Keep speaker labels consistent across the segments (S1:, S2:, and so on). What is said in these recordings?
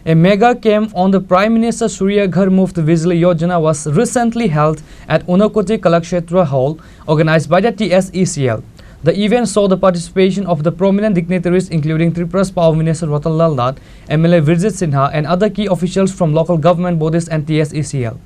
S1: A mega camp on the Prime Minister Surya Ghar Muft Bijli Yojana was recently held at Unakoti Kalakshetra Hall, organized by the TSECL. The event saw the participation of the prominent dignitaries including Tripura's Power Minister Ratan Nath, MLA Birjit Sinha and other key officials from local government bodies and TSECL.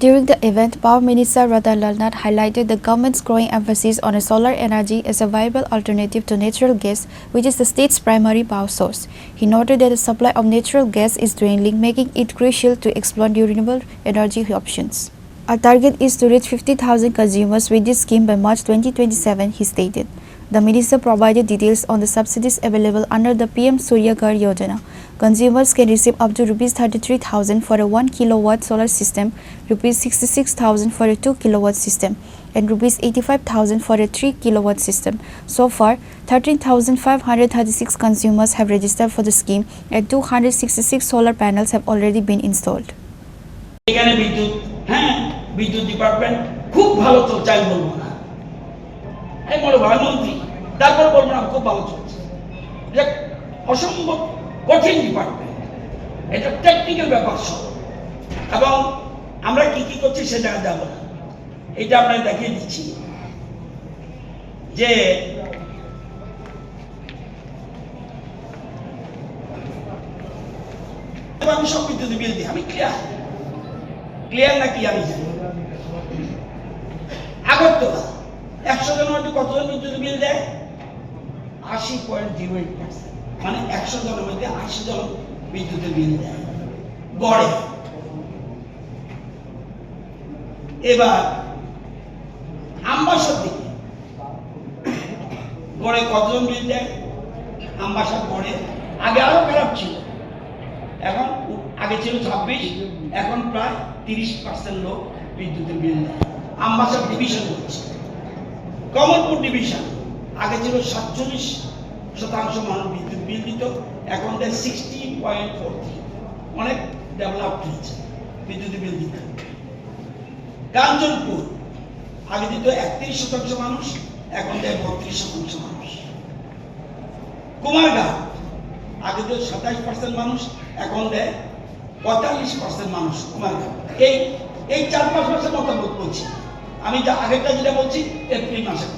S2: During the event, Power Minister Ratan Nath highlighted the government's growing emphasis on solar energy as a viable alternative to natural gas, which is the state's primary power source. He noted that the supply of natural gas is dwindling, making it crucial to explore renewable energy options. Our target is to reach 50,000 consumers with this scheme by March 2027, he stated. The minister provided details on the subsidies available under the PM Surya Ghar Yojana. Consumers can receive up to Rs 33,000 for a 1 kilowatt solar system, Rs 66,000 for a 2 kilowatt system, and Rs 85,000 for a 3 kilowatt system. So far, 13,536 consumers have registered for the scheme and 266 solar panels have already been installed.
S3: বিদ্যুৎ department খুব ভালো চলছে আমি বলবো না আমি বলবো মন্ত্রী তারপর বলবো না খুব ভালো চলছে যে অসম্ভব কঠিন ডিপার্টমেন্ট এটা টেকনিক্যাল ব্যাপার সব এবং আমরা কি কি করছি সেটা যাব না এটা আমরা দেখিয়ে দিচ্ছি যে আমি সব বিদ্যুৎ বিল দিই আমি ক্লিয়ার নাকি আমি জানি আগরতলা 100 জনের মধ্যে কতজন বিদ্যুৎ বিল দেয় 80.08% মানে 100 জনের মধ্যে 80 জন বিদ্যুতের বিল দেয় গড়ে এবার আমবাসার দিকে গড়ে কতজন বিল দেয় আমবাসার গড়ে আগে আরো খারাপ ছিল এখন আগে ছিল 26 এখন প্রায় 30% লোক বিদ্যুতের বিল দেয় আমবাসার ডিভিশন হচ্ছে কমলপুর ডিভিশন আগে ছিল 47% মানুষ বিদ্যুৎ বিল দিত এখন দেয় 60.43 অনেক ডেভেলপ হয়েছে বিদ্যুৎ বিল দিতে কাঞ্চনপুর আগে দিত 31% মানুষ এখন দেয় 32% মানুষ কুমারঘাট আগে দিত 27% মানুষ এখন দেয় 45% মানুষ কুমারঘাট এই 4-5 মাসের মতামত বলছি আমি যা আগেরটা যেটা বলছি এপ্রিল মাসে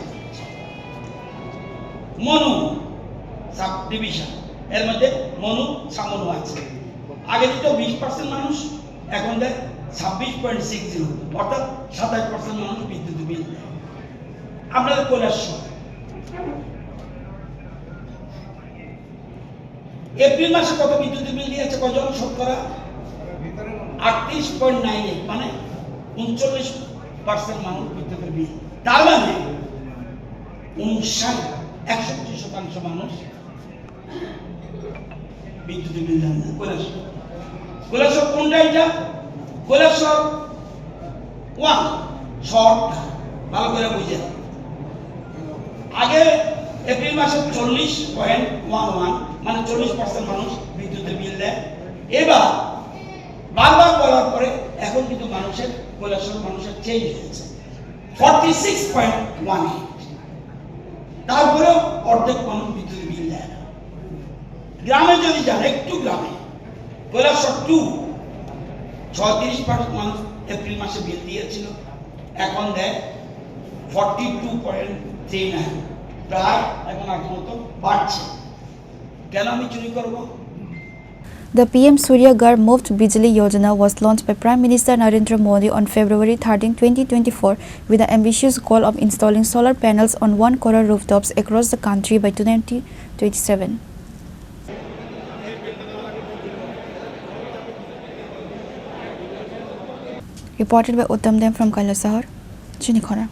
S3: মনু সাব ডিভিশন এর মধ্যে মনু সামনু আছে আগে দিত 20% মানুষ এখন দেয় 26.60 অর্থাৎ 27% মানুষ বিদ্যুৎ বিল দেয় আপনাদের কৈলাসহর এপ্রিল মাসে কত বিদ্যুৎ বিল দিয়েছে কজন শতকরা 38.98 মানে 39% মানুষ বিদ্যুতের বিল তার মানে 61% মানুষ বিদ্যুতের বিল দেন না কৈলাসহর কোনটা এটা কৈলাসহর 1 শর্ট ভালো করে বুঝেন আগে এপ্রিল মাসে 40.11 মানে 40% মানুষ বিদ্যুতের বিল দেয় এবার বারবার বলার পরে এখন কিন্তু মানুষের কৈলাসহর মানুষের চেঞ্জ হয়েছে 46.18 তারপরেও অর্ধেক মানুষ বিদ্যুতের বিল দেয় না গ্রামে যদি যান একটু গ্রামে কৈলাসহর 2 36% মানুষ এপ্রিল মাসে বিল দিয়েছিল এখন দেয় 42.39 প্রায় এখন আগের মতো বাড়ছে কেন আমি চুরি করবো
S2: The PM Surya Ghar Muft Bijli Yojana was launched by Prime Minister Narendra Modi on February 13, 2024 with the ambitious goal of installing solar panels on 1 crore rooftops across the country by 2027. Reported by Uttam Dem from Kailasahar, Chini Khorang.